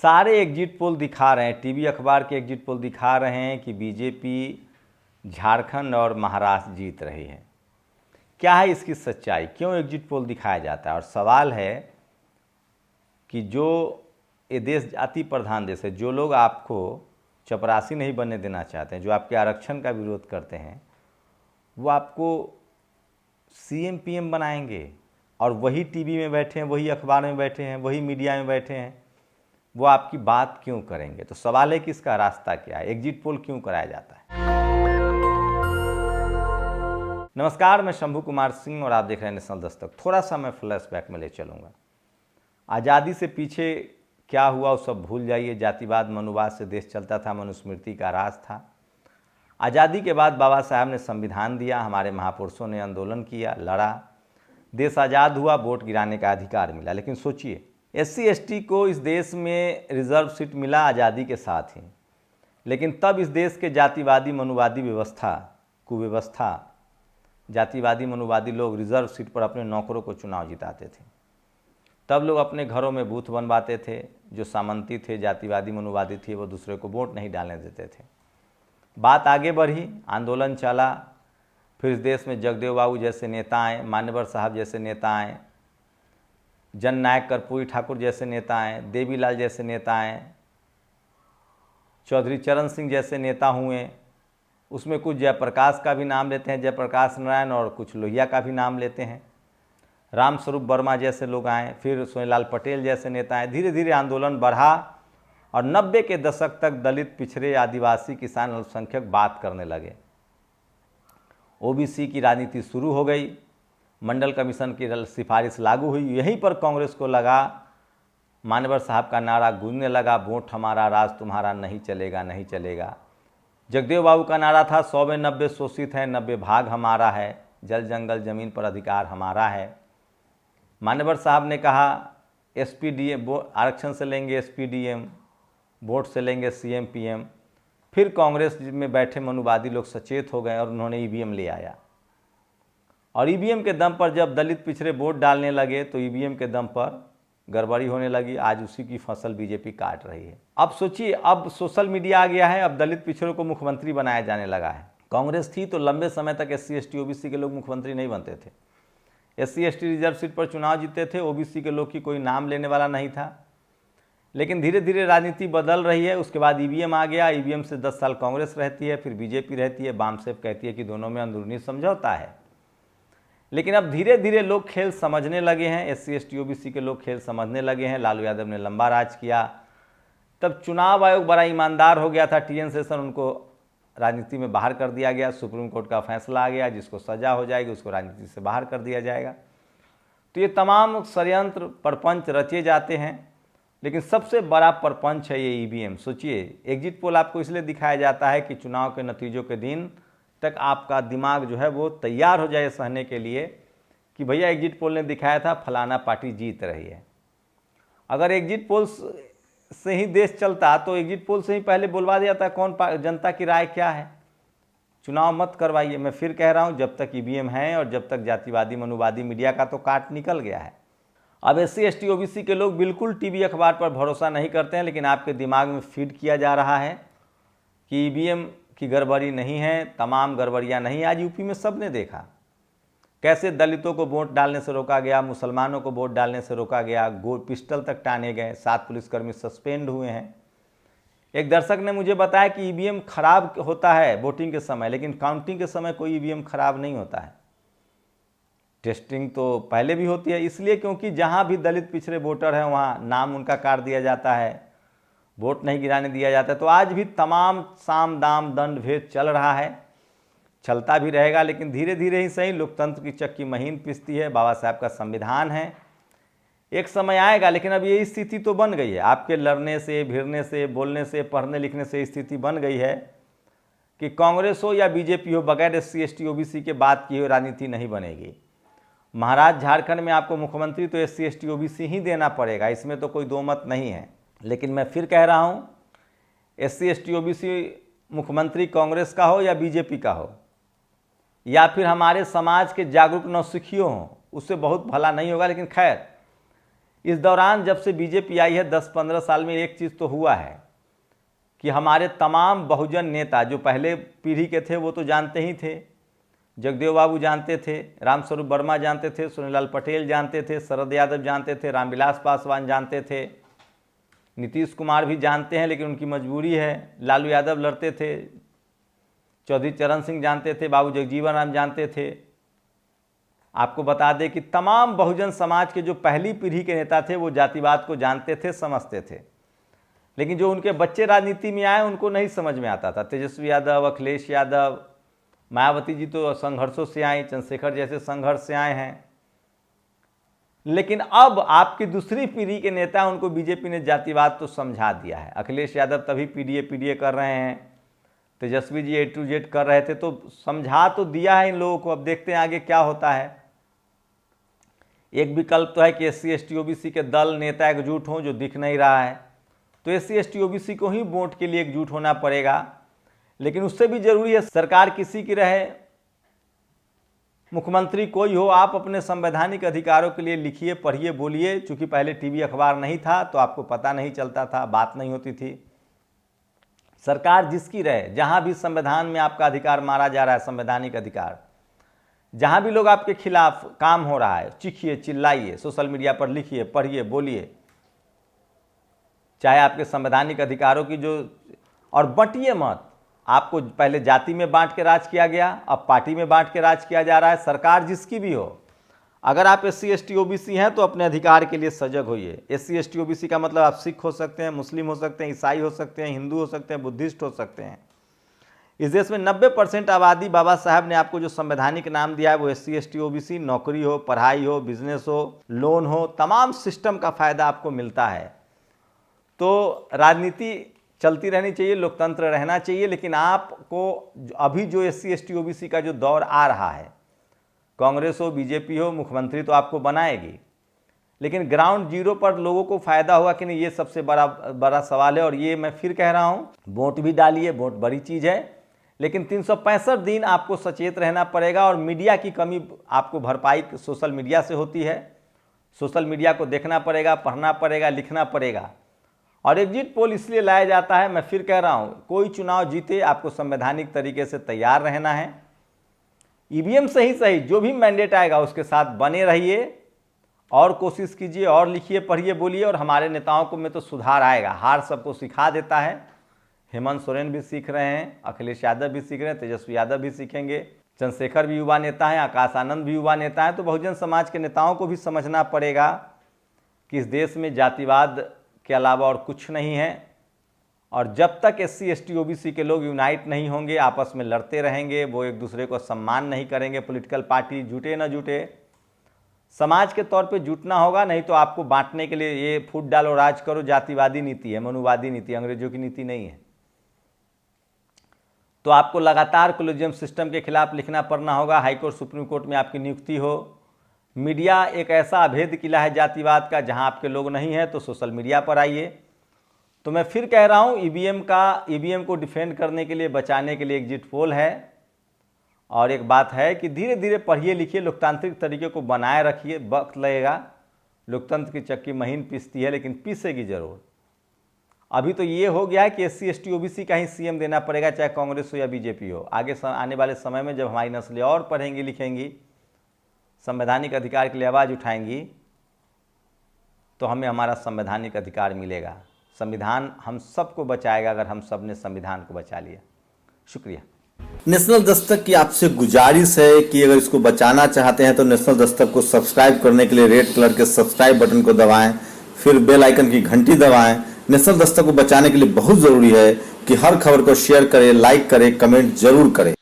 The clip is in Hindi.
सारे एग्जिट पोल दिखा रहे हैं, टीवी अखबार के एग्जिट पोल दिखा रहे हैं कि बीजेपी झारखंड और महाराष्ट्र जीत रही है। क्या है इसकी सच्चाई, क्यों एग्जिट पोल दिखाया जाता है? और सवाल है कि जो ये देश जाति प्रधान देश है, जो लोग आपको चपरासी नहीं बनने देना चाहते हैं, जो आपके आरक्षण का विरोध करते हैं, वो आपको सीएम पीएम बनाएंगे और वही टीवी में बैठे हैं, वही अखबार में बैठे हैं, वही मीडिया में बैठे हैं, वो आपकी बात क्यों करेंगे? तो सवाल है कि इसका रास्ता क्या है, एग्जिट पोल क्यों कराया जाता है? नमस्कार, मैं शंभू कुमार सिंह और आप देख रहे हैं नेशनल दस्तक। थोड़ा सा मैं फ्लैशबैक में ले चलूँगा। आज़ादी से पीछे क्या हुआ वो सब भूल जाइए। जातिवाद मनुवाद से देश चलता था, मनुस्मृति का राज था। आज़ादी के बाद बाबा साहब ने संविधान दिया, हमारे महापुरुषों ने आंदोलन किया, लड़ा, देश आज़ाद हुआ, वोट गिराने का अधिकार मिला। लेकिन सोचिए, एससी एसटी को इस देश में रिजर्व सीट मिला आज़ादी के साथ ही, लेकिन तब इस देश के जातिवादी मनुवादी व्यवस्था कुव्यवस्था, जातिवादी मनुवादी लोग रिजर्व सीट पर अपने नौकरों को चुनाव जिताते थे। तब लोग अपने घरों में बूथ बनवाते थे। जो सामंती थे, जातिवादी मनुवादी थे, वो दूसरे को वोट नहीं डालने देते थे। बात आगे बढ़ी, आंदोलन चला, फिर इस देश में जगदेव बाबू जैसे नेता आए, मान्यवर साहब जैसे नेता आए, जननायक कर्पूरी ठाकुर जैसे नेता आए, देवीलाल जैसे नेता आए, चौधरी चरण सिंह जैसे नेता हुए। उसमें कुछ जयप्रकाश का भी नाम लेते हैं, जयप्रकाश नारायण, और कुछ लोहिया का भी नाम लेते हैं। रामस्वरूप वर्मा जैसे लोग आए, फिर सोनीलाल पटेल जैसे नेता आए। धीरे धीरे आंदोलन बढ़ा और 90 के दशक तक दलित, पिछड़े, आदिवासी, किसान, अल्पसंख्यक बात करने लगे। ओबीसी की राजनीति शुरू हो गई, मंडल कमीशन की सिफारिश लागू हुई। यहीं पर कांग्रेस को लगा, मान्यवर साहब का नारा गूंजने लगा, वोट हमारा, राज तुम्हारा, नहीं चलेगा नहीं चलेगा। जगदेव बाबू का नारा था 100 में 90 शोषित है, 90 भाग हमारा है, जल जंगल जमीन पर अधिकार हमारा है। मान्यवर साहब ने कहा एसपीडीएम आरक्षण से लेंगे, एसपीडीएम वोट से लेंगे सीएम पीएम। फिर कांग्रेस में बैठे मनुवादी लोग सचेत हो गए और उन्होंने ईवीएम ले आया। और ईवीएम के दम पर जब दलित पिछड़े वोट डालने लगे तो ईवीएम के दम पर गड़बड़ी होने लगी। आज उसी की फसल बीजेपी काट रही है। अब सोचिए, अब सोशल मीडिया आ गया है, अब दलित पिछड़ों को मुख्यमंत्री बनाया जाने लगा है। कांग्रेस थी तो लंबे समय तक एससी एसटी ओबीसी के लोग मुख्यमंत्री नहीं बनते थे। एससी एसटी रिजर्व सीट पर चुनाव जीते थे, ओबीसी के लोग की कोई नाम लेने वाला नहीं था। लेकिन धीरे धीरे राजनीति बदल रही है। उसके बाद ईवीएम आ गया। ईवीएम से 10 साल कांग्रेस रहती है, फिर बीजेपी रहती है। बामसेफ कहती है कि दोनों में अंदरूनी समझौता है। लेकिन अब धीरे धीरे लोग खेल समझने लगे हैं, एससी एसटी ओबीसी के लोग खेल समझने लगे हैं। लालू यादव ने लंबा राज किया, तब चुनाव आयोग बड़ा ईमानदार हो गया था। टीएन शेषन उनको राजनीति में बाहर कर दिया गया। सुप्रीम कोर्ट का फैसला आ गया, जिसको सजा हो जाएगी उसको राजनीति से बाहर कर दिया जाएगा। तो ये तमाम षड्यंत्र प्रपंच रचे जाते हैं, लेकिन सबसे बड़ा प्रपंच है ये ईवीएम। सोचिए, एग्जिट पोल आपको इसलिए दिखाया जाता है कि चुनाव के नतीजों के दिन तक आपका दिमाग जो है वो तैयार हो जाए सहने के लिए कि भैया एग्जिट पोल ने दिखाया था फलाना पार्टी जीत रही है। अगर एग्जिट पोल से ही देश चलता तो एग्जिट पोल से ही पहले बुलवा दिया था कौन जनता की राय क्या है। चुनाव मत करवाइए। मैं फिर कह रहा हूँ, जब तक ईवीएम है और जब तक जातिवादी मनुवादी मीडिया का तो काट निकल गया है। अब एससी एसटी ओबीसी के लोग बिल्कुल टीवी अखबार पर भरोसा नहीं करते हैं, लेकिन आपके दिमाग में फीड किया जा रहा है कि ईवीएम की गड़बड़ी नहीं है, तमाम गड़बड़ियाँ नहीं। आज यूपी में सब ने देखा कैसे दलितों को वोट डालने से रोका गया, मुसलमानों को वोट डालने से रोका गया, पिस्टल तक टाने गए, 7 पुलिसकर्मी सस्पेंड हुए हैं। एक दर्शक ने मुझे बताया कि ईवीएम खराब होता है वोटिंग के समय, लेकिन काउंटिंग के समय कोई ईवीएम खराब नहीं होता है। टेस्टिंग तो पहले भी होती है, इसलिए क्योंकि जहाँ भी दलित पिछड़े वोटर हैं वहाँ नाम उनका काट दिया जाता है, वोट नहीं गिराने दिया जाता है। तो आज भी तमाम साम दाम दंड भेद चल रहा है, चलता भी रहेगा, लेकिन धीरे धीरे ही सही। लोकतंत्र की चक्की महीन पिसती है, बाबा साहब का संविधान है, एक समय आएगा। लेकिन अब ये स्थिति तो बन गई है, आपके लड़ने से, भिड़ने से, बोलने से, पढ़ने लिखने से स्थिति बन गई है कि कांग्रेस हो या बीजेपी हो, बगैर एससी एसटी ओबीसी के बात की हुई राजनीति नहीं बनेगी। महाराष्ट्र झारखंड में आपको मुख्यमंत्री तो एससी एसटी ओबीसी ही देना पड़ेगा, इसमें तो कोई दो मत नहीं है। लेकिन मैं फिर कह रहा हूँ, एससी एसटी ओबीसी मुख्यमंत्री कांग्रेस का हो या बीजेपी का हो, या फिर हमारे समाज के जागरूक नौसिखियों हों, उससे बहुत भला नहीं होगा। लेकिन खैर, इस दौरान जब से बीजेपी आई है 10-15 साल में एक चीज़ तो हुआ है कि हमारे तमाम बहुजन नेता जो पहले पीढ़ी के थे वो तो जानते ही थे, जगदेव बाबू जानते थे, रामस्वरूप वर्मा जानते थे, सोनीलाल पटेल जानते थे, शरद यादव जानते थे, रामविलास पासवान जानते थे, नीतीश कुमार भी जानते हैं लेकिन उनकी मजबूरी है, लालू यादव लड़ते थे, चौधरी चरण सिंह जानते थे, बाबू जगजीवन राम जानते थे। आपको बता दें कि तमाम बहुजन समाज के जो पहली पीढ़ी के नेता थे वो जातिवाद को जानते थे, समझते थे, लेकिन जो उनके बच्चे राजनीति में आए उनको नहीं समझ में आता था। तेजस्वी यादव, अखिलेश यादव, मायावती जी तो संघर्षों से आए, चंद्रशेखर जैसे संघर्ष से आए हैं, लेकिन अब आपकी दूसरी पीढ़ी के नेता उनको बीजेपी ने जातिवाद तो समझा दिया है। अखिलेश यादव तभी पीडीए कर रहे हैं, Tejashwi ji A to Z कर रहे थे, तो समझा तो दिया है इन लोगों को। अब देखते हैं आगे क्या होता है। एक विकल्प तो है कि SC ST OBC के दल नेता एकजुट हों, जो दिख नहीं रहा है, तो SC ST OBC को ही वोट के लिए एकजुट होना पड़ेगा। लेकिन उससे भी जरूरी है सरकार किसी की रहे, मुख्यमंत्री कोई हो, आप अपने संवैधानिक अधिकारों के लिए लिखिए, पढ़िए, बोलिए। चूंकि पहले टीवी अखबार नहीं था तो आपको पता नहीं चलता था, बात नहीं होती थी। सरकार जिसकी रहे, जहां भी संविधान में आपका अधिकार मारा जा रहा है, संवैधानिक अधिकार, जहां भी लोग आपके खिलाफ काम हो रहा है, चीखिए, चिल्लाइए, सोशल मीडिया पर लिखिए, पढ़िए, बोलिए, चाहे आपके संवैधानिक अधिकारों की जो, और बंटिए मत। आपको पहले जाति में बांट के राज किया गया, अब पार्टी में बांट के राज किया जा रहा है। सरकार जिसकी भी हो, अगर आप SC ST OBC हैं तो अपने अधिकार के लिए सजग होइए। SC ST OBC का मतलब आप सिख हो सकते हैं, मुस्लिम हो सकते हैं, ईसाई हो सकते हैं, हिंदू हो सकते हैं, बुद्धिस्ट हो सकते हैं। इस देश में 90% आबादी, बाबा साहब ने आपको जो संवैधानिक नाम दिया है वो SC ST OBC, नौकरी हो, पढ़ाई हो, बिजनेस हो, लोन हो, तमाम सिस्टम का फायदा आपको मिलता है। तो राजनीति चलती रहनी चाहिए, लोकतंत्र रहना चाहिए, लेकिन आपको अभी जो SC ST OBC का जो दौर आ रहा है, कांग्रेस हो, बीजेपी हो, मुख्यमंत्री तो आपको बनाएगी, लेकिन ग्राउंड जीरो पर लोगों को फायदा होगा कि नहीं, ये सबसे बड़ा सवाल है। और ये मैं फिर कह रहा हूँ, वोट भी डालिए, वोट बड़ी चीज़ है, लेकिन 365 दिन आपको सचेत रहना पड़ेगा। और मीडिया की कमी आपको भरपाई सोशल मीडिया से होती है। सोशल मीडिया को देखना पड़ेगा, पढ़ना पड़ेगा, लिखना पड़ेगा। और एग्जिट पोल इसलिए लाया जाता है, मैं फिर कह रहा हूँ, कोई चुनाव जीते आपको संवैधानिक तरीके से तैयार रहना है। EVM से ही सही, जो भी मैंडेट आएगा उसके साथ बने रहिए और कोशिश कीजिए और लिखिए, पढ़िए, बोलिए। और हमारे नेताओं को में तो सुधार आएगा। हार सबको सिखा देता है। हेमंत सोरेन भी सीख रहे हैं, अखिलेश यादव भी सीख रहे हैं, तेजस्वी यादव भी सीखेंगे, चंद्रशेखर भी युवा नेता हैं, आकाश आनंद भी युवा नेता हैं। तो बहुजन समाज के नेताओं को भी समझना पड़ेगा कि इस देश में जातिवाद के अलावा और कुछ नहीं है। और जब तक SC ST OBC के लोग यूनाइट नहीं होंगे, आपस में लड़ते रहेंगे, वो एक दूसरे को सम्मान नहीं करेंगे, पॉलिटिकल पार्टी जुटे ना जुटे, समाज के तौर पे जुटना होगा। नहीं तो आपको बांटने के लिए ये फूट डालो राज करो जातिवादी नीति है, मनुवादी नीति, अंग्रेजों की नीति नहीं है। तो आपको लगातार कोलिजियम सिस्टम के खिलाफ लिखना पड़ना होगा। हाईकोर्ट, सुप्रीम कोर्ट में आपकी नियुक्ति हो। मीडिया एक ऐसा अभेद किला है जातिवाद का, जहां आपके लोग नहीं हैं तो सोशल मीडिया पर आइए। तो मैं फिर कह रहा हूं, EVM को डिफेंड करने के लिए, बचाने के लिए एग्जिट पोल है। और एक बात है कि धीरे धीरे पढ़िए, लिखिए, लोकतांत्रिक तरीके को बनाए रखिए। वक्त लगेगा, लोकतंत्र की चक्की महीन पीसती है, लेकिन पीसेगी जरूर। अभी तो ये हो गया है कि SC ST OBC का ही CM देना पड़ेगा, चाहे कांग्रेस हो या बीजेपी हो। आगे आने वाले समय में जब हमारी नस्लें और पढ़ेंगी, लिखेंगी, संवैधानिक अधिकार के लिए आवाज़ उठाएंगी, तो हमें हमारा संवैधानिक अधिकार मिलेगा। संविधान हम सबको बचाएगा अगर हम सब ने संविधान को बचा लिया। शुक्रिया। नेशनल दस्तक की आपसे गुजारिश है कि अगर इसको बचाना चाहते हैं तो नेशनल दस्तक को सब्सक्राइब करने के लिए रेड कलर के सब्सक्राइब बटन को दबाएं, फिर बेल आइकन की घंटी दबाएं। नेशनल दस्तक को बचाने के लिए बहुत जरूरी है कि हर खबर को शेयर करें, लाइक करें, कमेंट जरूर करें।